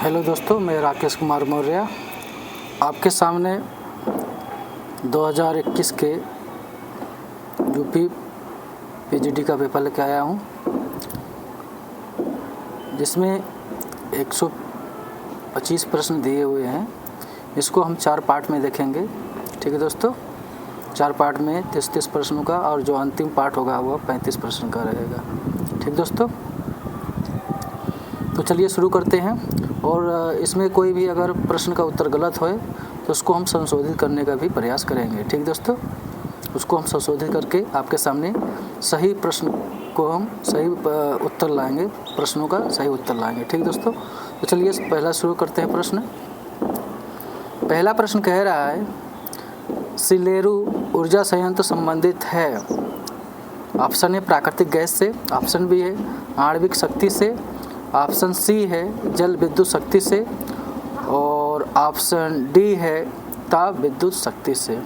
Hello दोस्तों, मैं राकेश कुमार मौर्य आपके सामने 2021 के यूपी पीजीडी का पेपर लेके आया हूँ, जिसमें 125 प्रश्न दिए हुए हैं। इसको हम 4 पार्ट में देखेंगे। ठीक है दोस्तों, 4 पार्ट में 33 प्रश्नों का, और जो अंतिम पार्ट होगा वह 35 प्रश्न का रहेगा। ठीक दोस्तों, तो चलिए शुरू करते हैं। और इसमें कोई भी अगर प्रश्न का उत्तर गलत होए तो उसको हम संशोधित करने का भी प्रयास करेंगे। ठीक दोस्तों, उसको हम संशोधित करके आपके सामने सही प्रश्न को हम सही उत्तर लाएंगे, प्रश्नों का सही उत्तर लाएंगे। ठीक दोस्तों, तो चलिए पहला शुरू करते हैं प्रश्न। पहला प्रश्न कह रहा है, सिलेरू ऊर्जा संयंत्र संबंधित है। ऑप्शन ए प्राकृतिक गैस से, ऑप्शन बी है आणविक शक्ति से, ऑप्शन सी है जल विद्युत शक्ति से, और ऑप्शन डी है ताप विद्युत शक्ति से।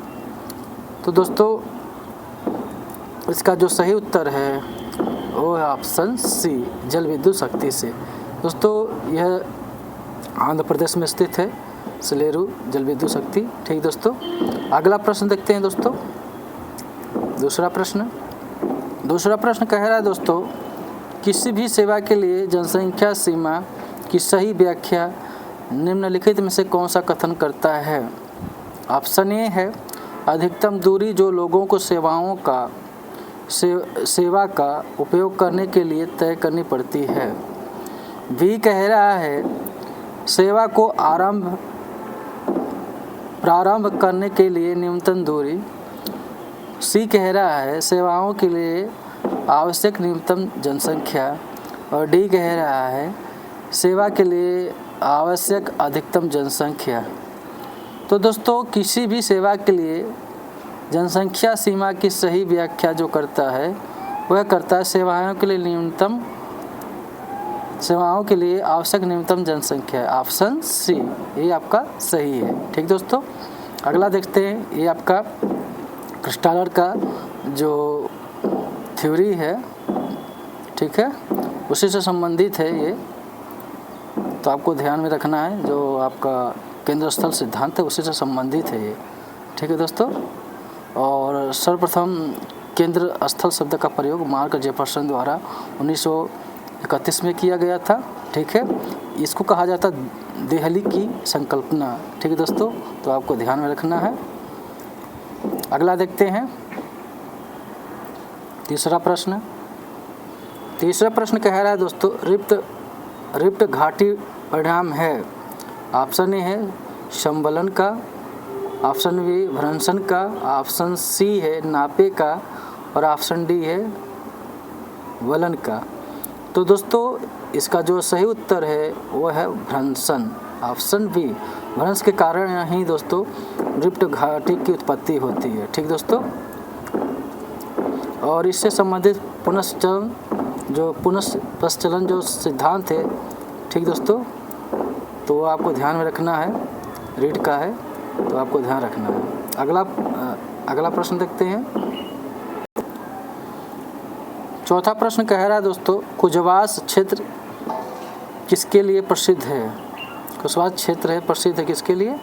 तो दोस्तों, इसका जो सही उत्तर है वो है ऑप्शन सी, जल विद्युत शक्ति से। दोस्तों, यह आंध्र प्रदेश में स्थित है, सिलेरू जल विद्युत शक्ति। ठीक दोस्तों, अगला प्रश्न देखते हैं दोस्तों। दूसरा प्रश्न कह रहा है दोस्तों, किसी भी सेवा के लिए जनसंख्या सीमा की सही व्याख्या निम्नलिखित में से कौन सा कथन करता है। ऑप्शन ए है अधिकतम दूरी जो लोगों को सेवा का उपयोग करने के लिए तय करनी पड़ती है। बी कह रहा है सेवा को प्रारंभ करने के लिए न्यूनतम दूरी। सी कह रहा है सेवाओं के लिए आवश्यक न्यूनतम जनसंख्या, और डी कह रहा है सेवा के लिए आवश्यक अधिकतम जनसंख्या। तो दोस्तों, किसी भी सेवा के लिए जनसंख्या सीमा की सही व्याख्या जो करता है वह करता है सेवाओं के लिए आवश्यक न्यूनतम जनसंख्या। ऑप्शन सी, ये आपका सही है। ठीक दोस्तों, अगला देखते हैं। ये आपका क्रिस्टालर का जो थ्योरी है, ठीक है, उसी से संबंधित है ये, तो आपको ध्यान में रखना है। जो आपका केंद्र स्थल सिद्धांत है उसी से संबंधित है ये। ठीक है दोस्तों, और सर्वप्रथम केंद्र स्थल शब्द का प्रयोग मार्क जेफरसन द्वारा 1931 में किया गया था। ठीक है, इसको कहा जाता देहली की संकल्पना। ठीक है दोस्तों, तो आपको ध्यान में रखना है। अगला देखते हैं। तीसरा प्रश्न कह रहा है दोस्तों, रिप्ट घाटी परिणाम है। ऑप्शन ए है संबलन का, ऑप्शन बी भ्रंशन का, ऑप्शन सी है नापे का, और ऑप्शन डी है वलन का। तो दोस्तों, इसका जो सही उत्तर है वो है भ्रंशन, ऑप्शन बी। भ्रंश के कारण ही दोस्तों रिप्ट घाटी की उत्पत्ति होती है। ठीक दोस्तों, और इससे संबंधित पुनःप्रचलन जो सिद्धांत है, ठीक दोस्तों, तो वो आपको ध्यान में रखना है। रीड का है तो आपको ध्यान रखना है। अगला प्रश्न देखते हैं। चौथा प्रश्न कह रहा है दोस्तों, कुजवास क्षेत्र किसके लिए प्रसिद्ध है। कुजवास क्षेत्र है प्रसिद्ध है किसके लिए।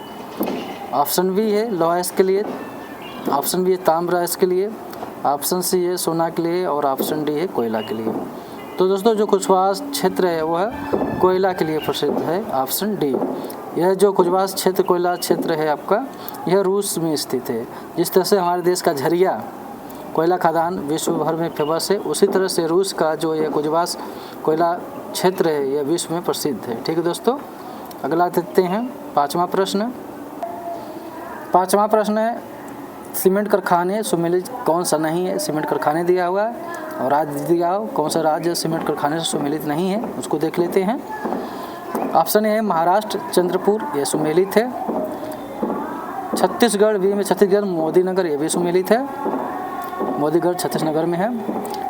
ऑप्शन बी है लौह अयस्क के लिए, ऑप्शन बी है ताम्र अयस्क के लिए, ऑप्शन सी है सोना के लिए, और ऑप्शन डी है कोयला के लिए। तो दोस्तों, जो कुजवास क्षेत्र है वह कोयला के लिए प्रसिद्ध है, ऑप्शन डी। यह जो कुजवास क्षेत्र कोयला क्षेत्र है आपका, यह रूस में स्थित है। जिस तरह से हमारे देश का झरिया कोयला खदान विश्व भर में फेमस है, उसी तरह से रूस का जो यह कुजवास कोयला क्षेत्र है यह विश्व में प्रसिद्ध है। ठीक है दोस्तों, अगला देखते हैं। पाँचवा प्रश्न है, सीमेंट कारखाने सुमेलित कौन सा नहीं है। सीमेंट कारखाने दिया हुआ है और राज्य दिया हो, कौन सा राज्य सीमेंट कारखाने से सुमेलित नहीं है उसको देख लेते हैं। ऑप्शन ए है महाराष्ट्र चंद्रपुर, यह सुमेलित है। छत्तीसगढ़ बी में छत्तीसगढ़ मोदीनगर, यह भी सुमेलित है, मोदीगढ़ छत्तीसगढ़ में है।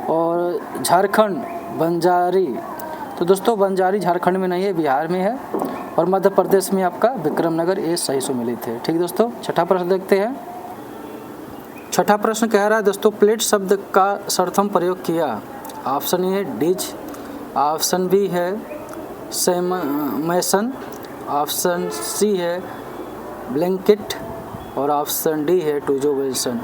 और झारखंड बंजारी, तो दोस्तों बंजारी झारखंड में नहीं है, बिहार में है। और मध्य प्रदेश में आपका विक्रमनगर, ये सही सुमेलित है। ठीक दोस्तों, छठा प्रश्न देखते हैं। छठा प्रश्न कह रहा है दोस्तों, प्लेट शब्द का सर्वप्रथम प्रयोग किया। ऑप्शन ए है डिज, ऑप्शन बी है मैसन, ऑप्शन सी है ब्लैंकेट और ऑप्शन डी है टूजो विल्सन।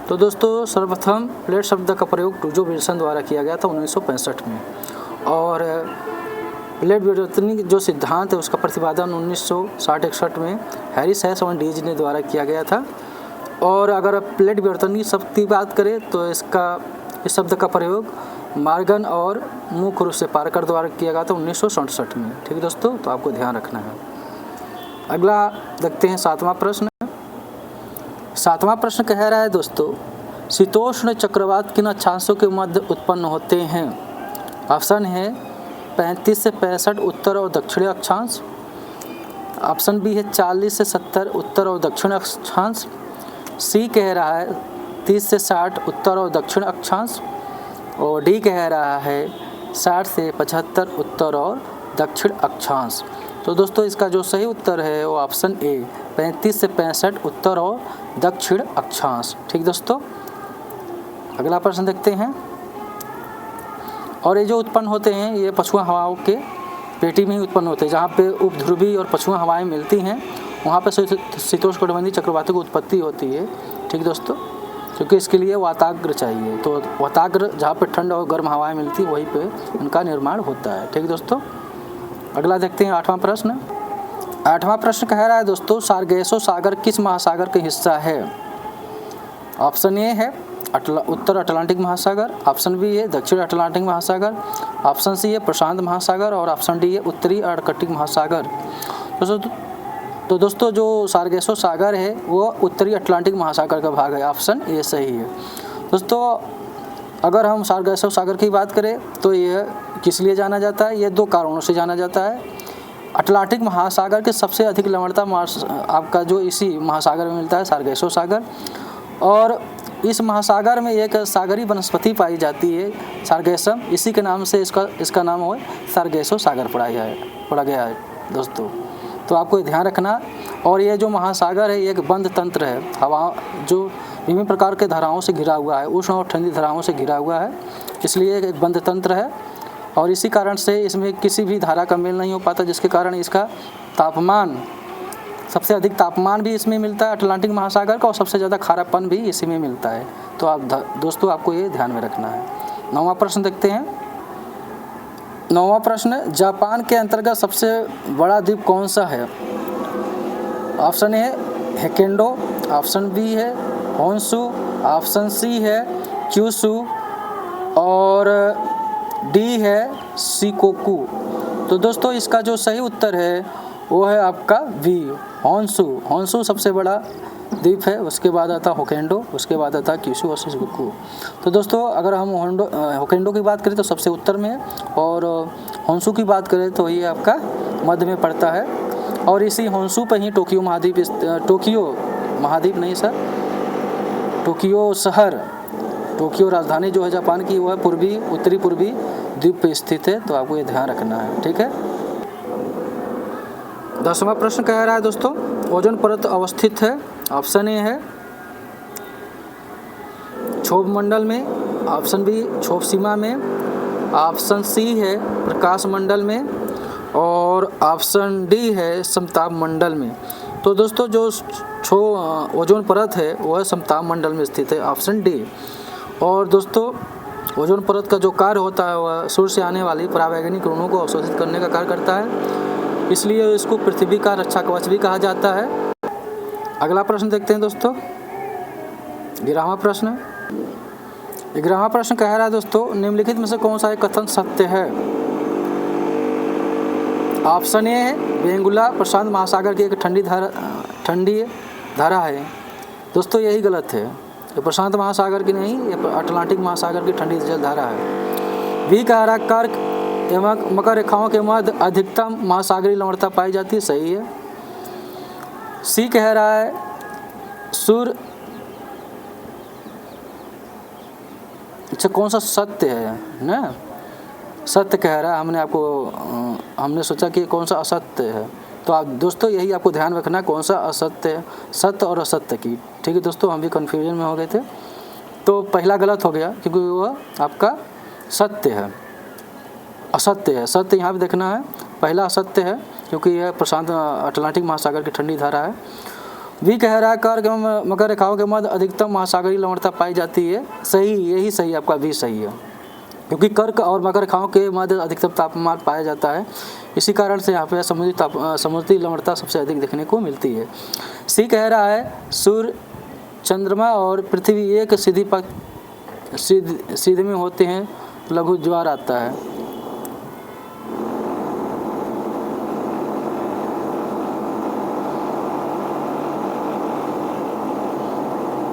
तो दोस्तों सर्वप्रथम प्लेट शब्द का प्रयोग टूजो विल्सन द्वारा किया गया था 1965 में, और प्लेट विवर्तन जो सिद्धांत है उसका प्रतिपादन 1960-61 में हैरिस हैस और डीज ने द्वारा किया गया था। और अगर प्लेट विवर्तन की शब्द की बात करें तो इस शब्द का प्रयोग मॉर्गन और मुख्य रूप से पार्कर द्वारा किया गया था 1967 में। ठीक है दोस्तों, तो आपको ध्यान रखना है। अगला देखते हैं सातवां प्रश्न। सातवां प्रश्न कह रहा है दोस्तों, शीतोष्ण चक्रवात किन अक्षांशों के मध्य उत्पन्न होते हैं? ऑप्शन है 35 से 65 उत्तर और दक्षिणी अक्षांश, ऑप्शन बी है 40 से 70 उत्तर और दक्षिण अक्षांश, सी कह रहा है 30 से 60 उत्तर और दक्षिण अक्षांश, और डी कह रहा है 60 से 75 उत्तर और दक्षिण अक्षांश। तो दोस्तों इसका जो सही उत्तर है वो ऑप्शन ए 35 से 65 उत्तर और दक्षिण अक्षांश। ठीक दोस्तों, अगला प्रश्न देखते हैं। और ये जो उत्पन्न होते हैं ये पछुआ हवाओं के पेटी में ही उत्पन्न होते हैं, जहाँ पे उपध्रुवी और पछुआ हवाएं मिलती हैं वहाँ पे शीतोष्णकटिबंधीय चक्रवातों की उत्पत्ति होती है। ठीक दोस्तों, क्योंकि इसके लिए वाताग्र चाहिए, तो वाताग्र जहाँ पे ठंड और गर्म हवाएं मिलती वहीं पे उनका निर्माण होता है। ठीक दोस्तों, अगला देखते हैं आठवां प्रश्न। आठवां प्रश्न कह रहा है दोस्तों, सार्गेसो सागर किस महासागर का हिस्सा है? ऑप्शन ए है उत्तर अटलांटिक महासागर, ऑप्शन बी है दक्षिण अटलांटिक महासागर, ऑप्शन सी है प्रशांत महासागर, और ऑप्शन डी है उत्तरी आर्कटिक महासागर। तो दोस्तों जो सार्गेसो सागर है वो उत्तरी अटलांटिक महासागर का भाग है, ऑप्शन ए सही है। दोस्तों अगर हम सार्गेसो सागर की बात करें तो यह किस लिए जाना जाता है? ये दो कारणों से जाना जाता है। अटलांटिक महासागर के सबसे अधिक लवणता आपका जो इसी महासागर में मिलता है, सार्गेसो सागर, और इस महासागर में एक सागरी वनस्पति पाई जाती है सार्गेसम, इसी के नाम से इसका नाम हो सार्गेसो सागर पड़ा गया है दोस्तों। तो आपको ध्यान रखना। और ये जो महासागर है ये एक बंद तंत्र है, हवा जो विभिन्न प्रकार के धाराओं से घिरा हुआ है, उष्ण और ठंडी धाराओं से घिरा हुआ है, इसलिए एक बंद तंत्र है, और इसी कारण से इसमें किसी भी धारा का मेल नहीं हो पाता, जिसके कारण इसका तापमान सबसे अधिक तापमान भी इसमें मिलता है अटलांटिक महासागर का, और सबसे ज़्यादा खारापन भी इसी में मिलता है। तो आप दोस्तों आपको ये ध्यान में रखना है। नौवां प्रश्न देखते हैं। नौवां प्रश्न, जापान के अंतर्गत सबसे बड़ा द्वीप कौन सा है? ऑप्शन ए है हेकेंडो, ऑप्शन बी है होन्शु, ऑप्शन सी है क्यूशु, और डी है शिकोकू। तो दोस्तों इसका जो सही उत्तर है वो है आपका बी होन्शु। होन्शु सबसे बड़ा द्वीप है, उसके बाद आता होकेंडो, उसके बाद आता क्यूशु और शिकोकू। तो दोस्तों अगर हम होकेंडो की बात करें तो सबसे उत्तर में है, और होन्शु की बात करें तो ये आपका मध्य में पड़ता है, और इसी होन्शु पर ही टोक्यो महाद्वीप नहीं सर, टोक्यो शहर, टोक्यो राजधानी जो है जापान की वो है उत्तरी पूर्वी द्वीप पे स्थित है। तो आपको ये ध्यान रखना है। ठीक है। 10वां प्रश्न कह रहा है दोस्तों, ओजोन परत अवस्थित है? ऑप्शन ए है क्षोभ मंडल में, ऑप्शन बी क्षोभ सीमा में, ऑप्शन सी है प्रकाश मंडल में, और ऑप्शन डी है समताप मंडल में। तो दोस्तों जो ओजोन परत है वह समताप मंडल में स्थित है, ऑप्शन डी। और दोस्तों ओजोन परत का जो कार्य होता है वह सूर्य से आने वाली परावैंगनी किरणों को अवशोषित करने का कार्य करता है, इसलिए इसको पृथ्वी का रक्षा कवच भी कहा जाता है। अगला प्रश्न देखते हैं दोस्तों, 11वां प्रश्न। 11वां प्रश्न कह रहा है दोस्तों, निम्नलिखित में से कौन सा एक कथन सत्य है? ऑप्शन ए है वेंगुला प्रशांत महासागर की एक ठंडी धारा है। दोस्तों यही गलत है, ये प्रशांत महासागर की नहीं, ये अटलांटिक महासागर की ठंडी जल धारा है। बी कह रहा कर्क एवं मकर रेखाओं के मध्य अधिकतम महासागरीय लवणता पाई जाती है, सही है। सी कह रहा है सूर्य, अच्छा कौन सा सत्य है ना, सत्य कह रहा है, हमने सोचा कि कौन सा असत्य है। तो आप दोस्तों यही आपको ध्यान रखना कौन सा असत्य है, सत्य और असत्य की। ठीक है दोस्तों, हम भी कन्फ्यूजन में हो गए थे, तो पहला गलत हो गया क्योंकि वह आपका सत्य है, असत्य है। सत्य यहाँ पे देखना है, पहला असत्य है, क्योंकि यह प्रशांत अटलांटिक महासागर की ठंडी धारा है। बी कह रहा है कर्क एवं मकर रेखाओं के मध्य अधिकतम महासागरीय लवणता पाई जाती है। सही, यही सही, आपका बी सही है, क्योंकि कर्क और मकर रेखाओं के मध्य अधिकतम तापमान पाया जाता है। इसी कारण से यहाँ पे समुद्री लवणता सबसे अधिक देखने को मिलती है। सी कह रहा है सूर्य, चंद्रमा और पृथ्वी एक सीधे में होते हैं, लघु ज्वार आता है।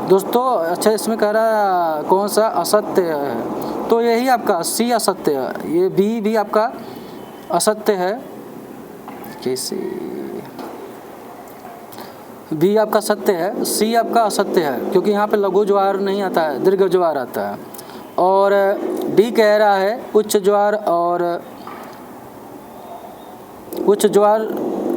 दोस्तों अच्छा, इसमें कह रहा है कौन सा असत्य है, तो यही आपका सी असत्य है। ये बी भी आपका असत्य है। कैसे बी आपका सत्य है, सी आपका असत्य है, क्योंकि यहाँ पे लघु ज्वार नहीं आता है, दीर्घ ज्वार आता है। और डी कह रहा है उच्च ज्वार, और उच्च ज्वार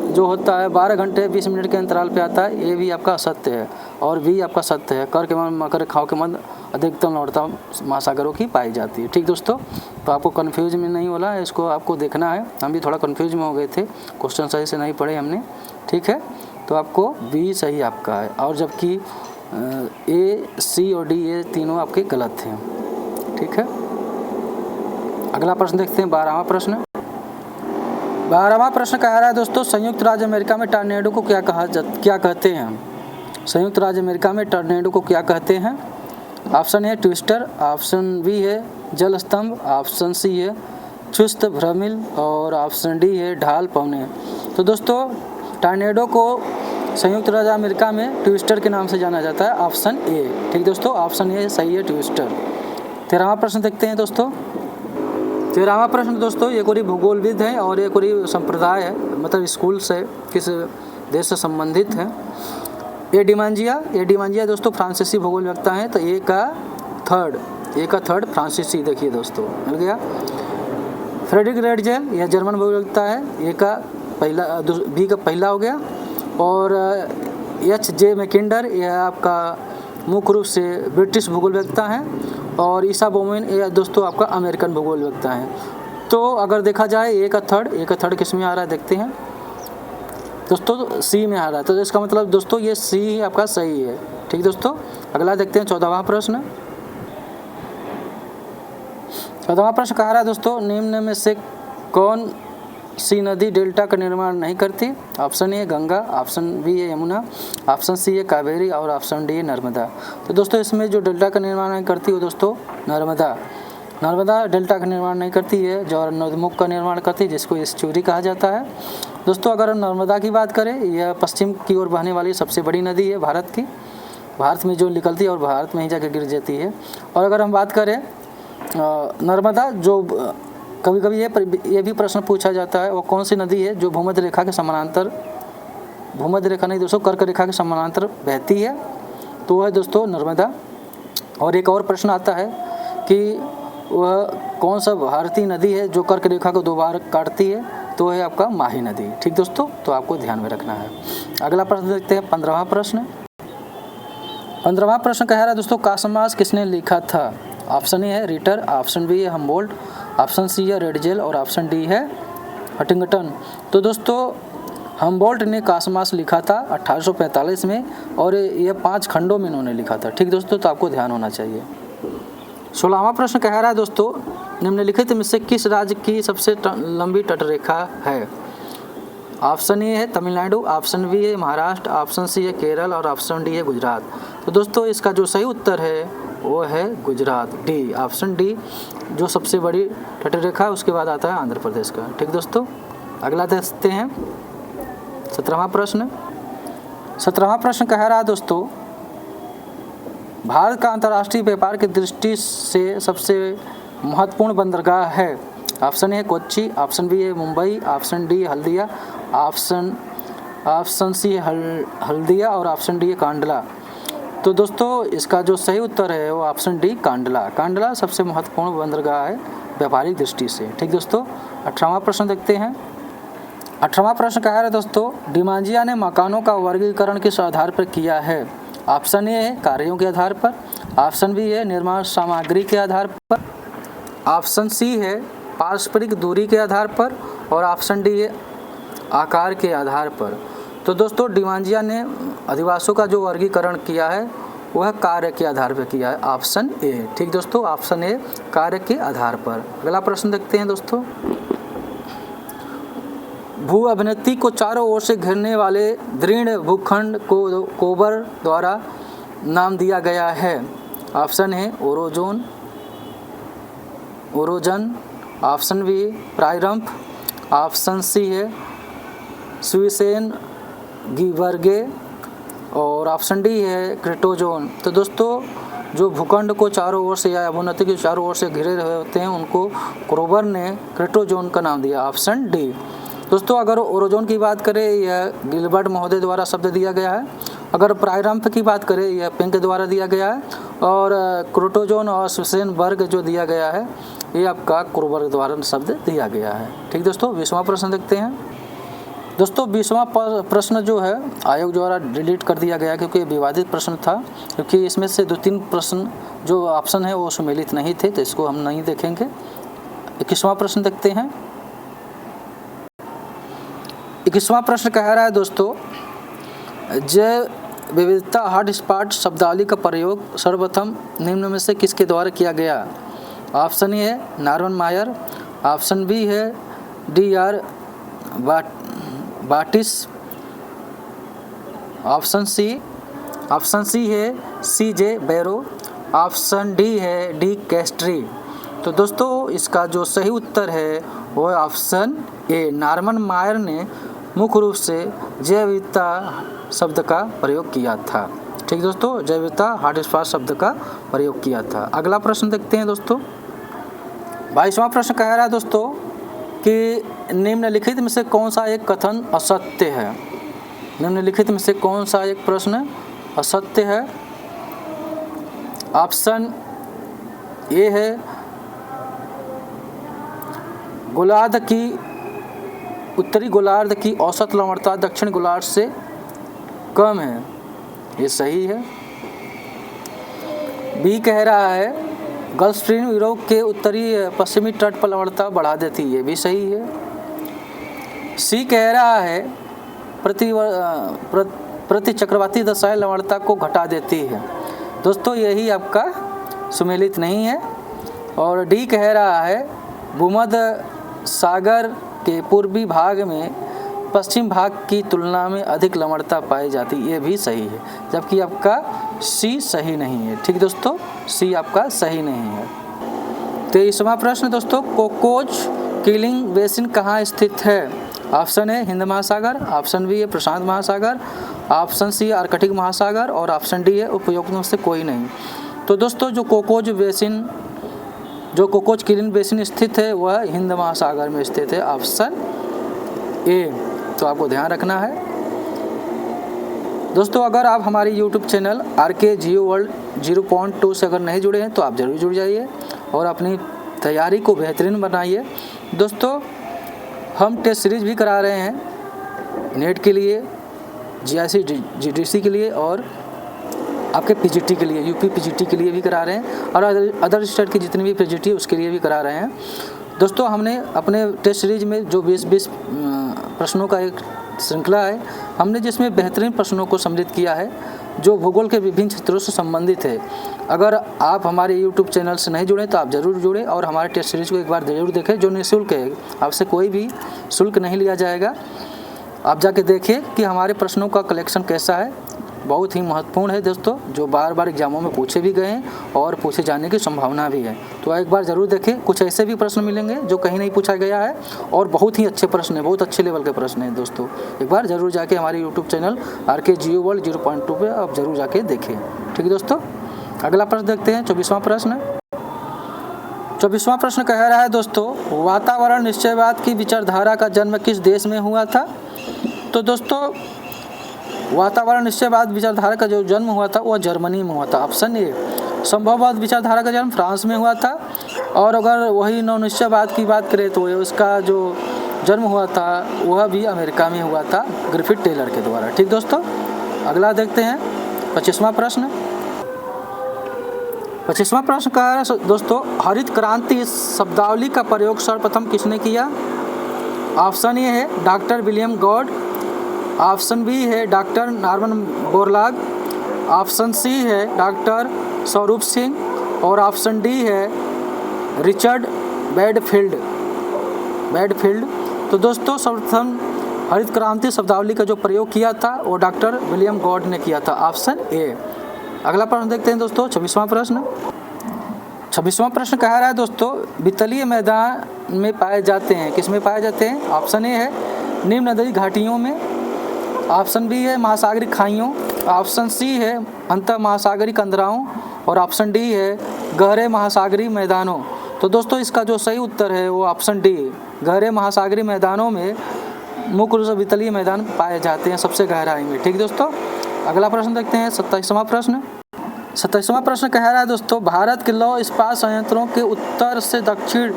जो होता है 12 घंटे 20 मिनट के अंतराल पे आता है, ये भी आपका असत्य है। और भी आपका सत्य है, कर्क एवं मकर रेखाओं के मध्य अधिकतम लवणता महासागरों की पाई जाती है। ठीक दोस्तों, तो आपको कन्फ्यूज में नहीं होना है, इसको आपको देखना है। हम भी थोड़ा कन्फ्यूज में हो गए थे, क्वेश्चन सही से नहीं पढ़े हमने। ठीक है, तो आपको बी सही आपका है, और जबकि ए, सी और डी ये तीनों आपके गलत थे। ठीक है, अगला प्रश्न देखते हैं, 12वां प्रश्न। 12वां प्रश्न कह रहा है दोस्तों, संयुक्त राज्य अमेरिका में टॉर्नेडो को क्या कहते हैं? संयुक्त राज्य अमेरिका में टॉर्नेडो को क्या कहते हैं? Option A twister, option B है जल स्तंभ, ऑप्शन सी है चुस्त भ्रमिल, और ऑप्शन डी है ढाल पवने। तो दोस्तों टॉर्नेडो को संयुक्त राज्य अमेरिका में ट्विस्टर के नाम से जाना जाता है, ऑप्शन ए। ठीक दोस्तों, ऑप्शन ए सही है, ट्विस्टर। 13वां प्रश्न देखते हैं दोस्तों। 13वां प्रश्न दोस्तों, ये कोई भूगोलविद है और ये कोई संप्रदाय है, मतलब स्कूल से किस देश से संबंधित है। ए डिमांजिया दोस्तों फ्रांसीसी भूगोलवेत्ता है। तो ए का थर्ड फ्रांसीसी, देखिए दोस्तों मिल गया। फ्रेडरिक रेडजेल यह जर्मन भूगोलवेत्ता है, ए का पहला, बी का पहला हो गया। और एच जे मैकिंडर यह आपका मुख्य रूप से ब्रिटिश भूगोलवेत्ता है। और ईसा बोमेन ये दोस्तों आपका अमेरिकन भूगोलवेत्ता है। तो अगर देखा जाए ए का थर्ड किस में आ रहा है देखते हैं दोस्तों, सी में आ रहा है। तो इसका मतलब दोस्तों ये सी ही आपका सही है। ठीक दोस्तों, अगला देखते हैं 14वां प्रश्न। 14वां प्रश्न कह रहा है दोस्तों, निम्न में से कौन सी नदी डेल्टा का निर्माण नहीं करती? Option A Ganga, option B है यमुना, ऑप्शन सी है कावेरी, और ऑप्शन डी है नर्मदा। तो दोस्तों इसमें जो डेल्टा का निर्माण नहीं करती है दोस्तों नर्मदा डेल्टा का निर्माण नहीं करती है, जो नदमुख का निर्माण करती है, जिसको एस्चुरी कहा जाता है। दोस्तों अगर हम नर्मदा की बात करें, यह पश्चिम की ओर बहने वाली सबसे बड़ी नदी है भारत में जो निकलती है और भारत में ही जाकर गिर जाती है। और अगर हम बात करें नर्मदा, जो कभी कभी ये भी प्रश्न पूछा जाता है, वो कौन सी नदी है जो भूमध्य रेखा के समानांतर, भूमध्य रेखा नहीं दोस्तों, कर्क रेखा के समानांतर बहती है, तो वह है दोस्तों नर्मदा। और एक और प्रश्न आता है कि वह कौन सा भारतीय नदी है जो कर्क रेखा को 2 बार काटती है, तो है आपका माही नदी। ठीक दोस्तों, तो आपको ध्यान में रखना है। अगला प्रश्न देखते हैं, 15वां प्रश्न। 15वां प्रश्न कह रहा है दोस्तों, कासमास किसने लिखा था? ऑप्शन ए है रीटर, ऑप्शन बी है हम्बोल्ट, ऑप्शन सी है रेडजेल, और ऑप्शन डी है हटिंगटन। तो दोस्तों हम्बोल्ट ने कासमास लिखा था 1845 में, और यह 5 खंडों में इन्होंने लिखा था। ठीक दोस्तों, तो आपको ध्यान होना चाहिए। 16वां प्रश्न कह रहा है दोस्तों, निम्नलिखित में से किस राज्य की सबसे लंबी तटरेखा है? ऑप्शन ए है तमिलनाडु, ऑप्शन बी है महाराष्ट्र, ऑप्शन सी है केरल, और ऑप्शन डी है गुजरात। तो दोस्तों इसका जो सही उत्तर है वो है गुजरात, डी, ऑप्शन डी, जो सबसे बड़ी तटरेखा है, उसके बाद आता है आंध्र प्रदेश का। ठीक दोस्तों, अगला देखते हैं 17वां प्रश्न। 17वां प्रश्न कह रहा है दोस्तों, भारत का अंतर्राष्ट्रीय व्यापार की दृष्टि से सबसे महत्वपूर्ण बंदरगाह है। Option A Kochi, option B है Mumbai, option D Haldia, option C Haldia, और ऑप्शन डी है कांडला। तो दोस्तों इसका जो सही उत्तर है वो ऑप्शन डी कांडला सबसे महत्वपूर्ण बंदरगाह है व्यापारिक दृष्टि से। ठीक दोस्तों, 18वां प्रश्न देखते हैं। 18वां प्रश्न कह रहा है दोस्तों, डिमांजिया ने मकानों का वर्गीकरण किस आधार पर किया है? ऑप्शन ए है कार्यों के आधार पर, ऑप्शन बी है निर्माण सामग्री के आधार पर, ऑप्शन सी है पारस्परिक दूरी के आधार पर, और ऑप्शन डी है आकार के आधार पर। तो दोस्तों डिमांजिया ने अधिवासों का जो वर्गीकरण किया है वह कार्य के आधार पर किया है, ऑप्शन ए। ठीक दोस्तों, ऑप्शन ए कार्य के आधार पर। अगला प्रश्न देखते हैं दोस्तों। भू अभिनति को चारों ओर से घेरने वाले दृढ़ भूखंड को कोबर द्वारा नाम दिया गया है, ऑप्शन है ओरोजन, ऑप्शन बी प्रायरम्फ, ऑप्शन सी है स्विसेन गिबर्गे और ऑप्शन डी है क्रेटोजोन। तो दोस्तों जो भूखंड को चारों ओर से या अभोन्नति के चारों ओर से घिरे रहे होते हैं उनको क्रोबर ने क्रेटोजोन का नाम दिया, ऑप्शन डी। दोस्तों अगर ओरोजोन की बात करें यह गिलबर्ट महोदय द्वारा शब्द दिया गया है, अगर प्रायरम्फ की बात करें यह पिंक द्वारा दिया गया है, और क्रोटोजोन और स्विसेनबर्ग जो दिया गया है ये आपका क्रोबर द्वारा शब्द दिया गया है। ठीक दोस्तों, 20वां प्रश्न देखते हैं। दोस्तों 20वां प्रश्न जो है आयोग द्वारा डिलीट कर दिया गया क्योंकि विवादित प्रश्न था, क्योंकि इसमें से 2-3 प्रश्न जो ऑप्शन है वो सुमेलित नहीं थे, तो इसको हम नहीं देखेंगे। 21वां प्रश्न देखते हैं। 21वां प्रश्न कह रहा है दोस्तों, जैव विविधता हॉटस्पॉट शब्दावली का प्रयोग सर्वप्रथम निम्न में से किसके द्वारा किया गया? ऑप्शन ए है नॉर्मन मायर, ऑप्शन बी है DR बाटिस, ऑप्शन सी है CJ बैरो, ऑप्शन डी है डी कैस्ट्री। तो दोस्तों इसका जो सही उत्तर है वो ऑप्शन ए नॉर्मन मायर ने मुख्य रूप से जैव विविधता शब्द का प्रयोग किया था। ठीक दोस्तों, जैव विविधता हॉटस्पॉट शब्द का प्रयोग किया था। अगला प्रश्न देखते हैं दोस्तों। 22वां प्रश्न कह रहा है दोस्तों कि निम्नलिखित में से कौन सा एक कथन असत्य है? निम्नलिखित में से कौन सा एक प्रश्न असत्य है? ऑप्शन ए है गोलार्ध की उत्तरी गोलार्ध की औसत लवणता दक्षिण गोलार्ध से कम है, ये सही है। बी कह रहा है गल्फ स्ट्रीम यूरोप के उत्तरी पश्चिमी तट पर लवणता बढ़ा देती है, ये भी सही है। सी कह रहा है प्रति चक्रवाती दशाएं लवणता को घटा देती है। दोस्तों यही आपका सुमेलित नहीं है। और डी कह रहा है भूमध्य सागर के पूर्वी भाग में पश्चिम भाग की तुलना में अधिक लवणता पाई जाती, ये भी सही है, जबकि आपका सी सही नहीं है। ठीक दोस्तों, सी आपका सही नहीं है। 23वां प्रश्न दोस्तों, कोकोज किलिंग बेसिन कहाँ स्थित है? ऑप्शन है हिंद महासागर, ऑप्शन बी है प्रशांत महासागर, ऑप्शन सी आर्कटिक महासागर और ऑप्शन डी है उपयुक्त में से कोई नहीं। तो दोस्तों जो कोकोज किलिंग बेसिन स्थित है वह हिंद महासागर में स्थित है, ऑप्शन ए। तो आपको ध्यान रखना है दोस्तों। अगर आप हमारी YouTube channel RK Geo World 0.2 से अगर नहीं जुड़े हैं तो आप ज़रूर जुड़ जाइए और अपनी तैयारी को बेहतरीन बनाइए। दोस्तों हम टेस्ट सीरीज भी करा रहे हैं नेट के लिए, GIC GDC के लिए और आपके PGT के लिए, UP PGT के लिए भी करा रहे हैं और अदर स्टेट की जितनी भी PGT है उसके लिए भी करा रहे हैं। दोस्तों हमने अपने टेस्ट सीरीज में जो 20 प्रश्नों का एक श्रृंखला है, हमने जिसमें बेहतरीन प्रश्नों को सम्मिलित किया है जो भूगोल के विभिन्न क्षेत्रों से संबंधित है। अगर आप हमारे YouTube चैनल से नहीं जुड़े तो आप ज़रूर जुड़ें और हमारे टेस्ट सीरीज को एक बार ज़रूर देखें, जो निःशुल्क है, आपसे कोई भी शुल्क नहीं लिया जाएगा। आप जाके देखिए कि हमारे प्रश्नों का कलेक्शन कैसा है, बहुत ही महत्वपूर्ण है दोस्तों, जो बार बार एग्जामों में पूछे भी गए हैं और पूछे जाने की संभावना भी है। तो एक बार ज़रूर देखें, कुछ ऐसे भी प्रश्न मिलेंगे जो कहीं नहीं पूछा गया है और बहुत ही अच्छे प्रश्न हैं, बहुत अच्छे लेवल के प्रश्न हैं दोस्तों। एक बार ज़रूर जाके हमारे YouTube channel RK Geo World 0.2 पे आप ज़रूर जाके देखें। ठीक है दोस्तों, अगला प्रश्न देखते हैं। 24वां प्रश्न। 24वां प्रश्न कह रहा है दोस्तों, वातावरण निश्चयवाद की विचारधारा का जन्म किस देश में हुआ था? तो दोस्तों वातावरण निश्चयवाद विचारधारा का जो जन्म हुआ था वह जर्मनी में हुआ था, ऑप्शन ए। संभववाद विचारधारा का जन्म फ्रांस में हुआ था और अगर वही नवनिश्चयवाद की बात करें तो उसका जो जन्म हुआ था वह भी अमेरिका में हुआ था, ग्रिफिथ टेलर के द्वारा। ठीक दोस्तों, अगला देखते हैं 25वां प्रश्न। 25वां प्रश्न कह रहा है दोस्तों, हरित क्रांति इस शब्दावली का प्रयोग सर्वप्रथम किसने किया? ऑप्शन ए है doctor William Gaud, option B है doctor Norman Borlaug, option C है डॉक्टर स्वरूप सिंह और ऑप्शन डी है रिचर्ड बैडफील्ड। तो दोस्तों सर्वप्रथम हरित क्रांति शब्दावली का जो प्रयोग किया था वो डॉक्टर विलियम गॉड ने किया था, ऑप्शन ए। अगला प्रश्न देखते हैं दोस्तों, 26वां प्रश्न। 26वां प्रश्न कह रहा है दोस्तों, वितलीय मैदान में पाए जाते हैं, किस में पाए जाते हैं? ऑप्शन ए है निम्न नदी घाटियों में, ऑप्शन बी है महासागरीय खाइयों, ऑप्शन सी है अंतर महासागरीय कंदराओं और ऑप्शन डी है गहरे महासागरीय मैदानों। तो दोस्तों इसका जो सही उत्तर है वो ऑप्शन डी, गहरे महासागरीय मैदानों में मुख्य रूप से वितलीय मैदान पाए जाते हैं सबसे गहराई में। ठीक दोस्तों, अगला प्रश्न देखते हैं 27वां प्रश्न। 27वां प्रश्न कह रहा है दोस्तों, भारत के लौह इस्पात संयंत्रों के उत्तर से दक्षिण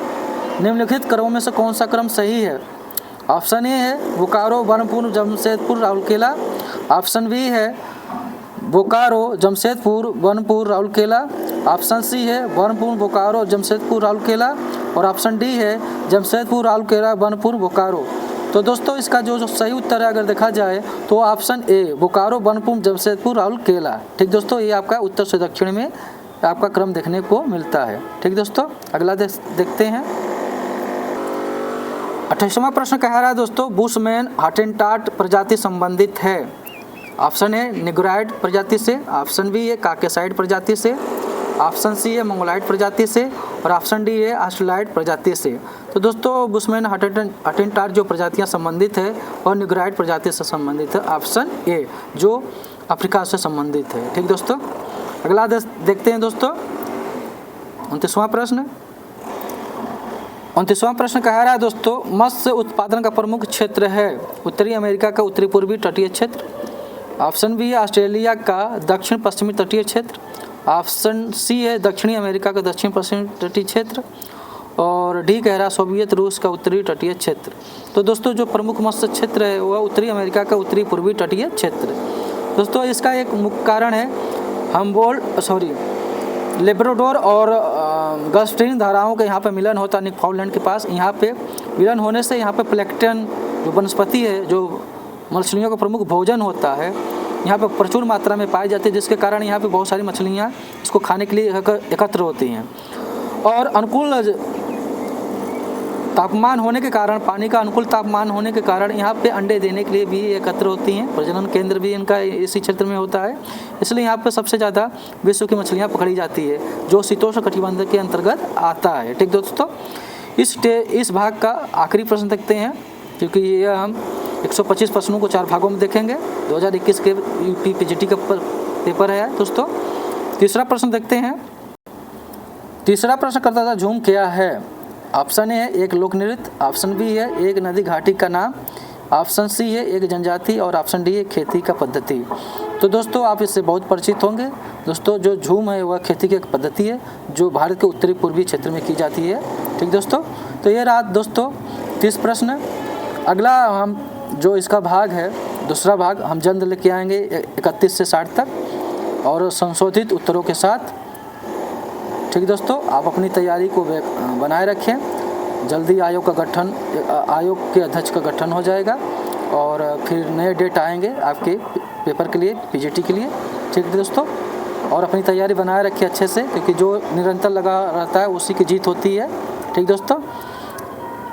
निम्नलिखित क्रमों में से कौन सा क्रम सही है? ऑप्शन ए है बोकारो, बर्नपुर, जमशेदपुर, राउरकेला, ऑप्शन बी है बोकारो, जमशेदपुर, बर्नपुर, राउरकेला, ऑप्शन सी है बर्नपुर, बोकारो, जमशेदपुर, राउरकेला और ऑप्शन डी है जमशेदपुर, राउरकेला, बर्नपुर, बोकारो। तो दोस्तों इसका जो सही उत्तर है अगर देखा जाए तो ऑप्शन ए बोकारो, बर्नपुर, जमशेदपुर, राउरकेला। ठीक दोस्तों, ये आपका उत्तर से दक्षिण में आपका क्रम देखने को मिलता है। ठीक दोस्तों, अगला देखते हैं 28वां प्रश्न कह रहा है दोस्तों, बुशमैन हॉटेनटॉट प्रजाति संबंधित है। ऑप्शन है निग्रोइड प्रजाति से, ऑप्शन बी है काकेसाइड प्रजाति से, ऑप्शन सी है मंगोलाइड प्रजाति से और ऑप्शन डी है ऑस्ट्रेलाइड प्रजाति से। तो दोस्तों बुशमैन हॉटेनटॉट जो प्रजातियां संबंधित है और निग्रोइड प्रजाति से संबंधित है, ऑप्शन ए जो अफ्रीका से संबंधित है। ठीक दोस्तों, अगला देखते हैं दोस्तों 29वां प्रश्न। 29वां प्रश्न कह रहा है दोस्तों, मत्स्य उत्पादन का प्रमुख क्षेत्र है उत्तरी अमेरिका का उत्तरी पूर्वी तटीय क्षेत्र, ऑप्शन बी है ऑस्ट्रेलिया का दक्षिण पश्चिमी तटीय क्षेत्र, ऑप्शन सी है दक्षिणी अमेरिका का दक्षिण पश्चिमी तटीय क्षेत्र और डी कह रहा है सोवियत रूस का उत्तरी तटीय क्षेत्र। तो दोस्तों जो प्रमुख मत्स्य क्षेत्र है वह उत्तरी अमेरिका का उत्तरी पूर्वी तटीय क्षेत्र। दोस्तों इसका एक मुख्य कारण है लेब्राडोर और गल्फस्ट्रीम धाराओं के यहाँ पे मिलन होता है न्यूफाउंडलैंड के पास। यहाँ पे मिलन होने से यहाँ पे प्लैंकटन जो वनस्पति है जो मछलियों का प्रमुख भोजन होता है यहाँ पे प्रचुर मात्रा में पाई जाती है, जिसके कारण यहाँ पे बहुत सारी मछलियाँ इसको खाने के लिए एकत्र होती हैं और अनुकूल तापमान होने के कारण, पानी का अनुकूल तापमान होने के कारण यहाँ पे अंडे देने के लिए भी एकत्र होती हैं। प्रजनन केंद्र भी इनका इसी क्षेत्र में होता है, इसलिए यहाँ पे सबसे ज़्यादा विश्व की मछलियाँ पकड़ी जाती है जो शीतोष्ण कटिबंध के अंतर्गत आता है। ठीक दोस्तों, इस भाग का आखिरी प्रश्न देखते हैं क्योंकि ये हम 125 प्रश्नों को 4 भागों में देखेंगे। 2021 के यूपी पीजीटी का पेपर है दोस्तों। तीसरा प्रश्न देखते हैं। तीसरा प्रश्न करता था झूम क्या है? ऑप्शन ए है एक लोक नृत्य, ऑप्शन बी है एक नदी घाटी का नाम, ऑप्शन सी है एक जनजाति और ऑप्शन डी है खेती का पद्धति। तो दोस्तों आप इससे बहुत परिचित होंगे। दोस्तों जो झूम है वह खेती की एक पद्धति है जो भारत के उत्तरी पूर्वी क्षेत्र में की जाती है। ठीक दोस्तों, तो ये रहा दोस्तों 30 प्रश्न। अगला हम जो इसका भाग है दूसरा भाग हम जल्द लेके आएंगे 31 से 60 तक और संशोधित उत्तरों के साथ। ठीक दोस्तों, आप अपनी तैयारी को बनाए रखें। जल्दी आयोग के अध्यक्ष का गठन हो जाएगा और फिर नए डेट आएंगे आपके पेपर के लिए, पीजीटी के लिए। ठीक है दोस्तों, और अपनी तैयारी बनाए रखें अच्छे से क्योंकि जो निरंतर लगा रहता है उसी की जीत होती है। ठीक दोस्तों,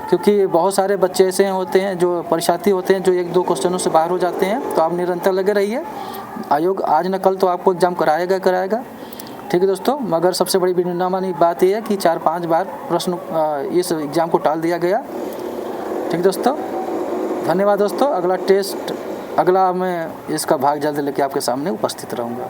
क्योंकि बहुत सारे बच्चे ऐसे होते हैं जो परीक्षार्थी होते हैं जो 1-2 क्वेश्चनों से बाहर हो जाते हैं, तो आप निरंतर लगे रहिए। आयोग आज न कल तो आपको एग्ज़ाम कराएगा। ठीक है दोस्तों, मगर सबसे बड़ी विडंबना बात यह है कि 4-5 बार प्रश्न इस एग्ज़ाम को टाल दिया गया। ठीक दोस्तों, धन्यवाद दोस्तों। अगला मैं इसका भाग जल्द लेके आपके सामने उपस्थित रहूँगा।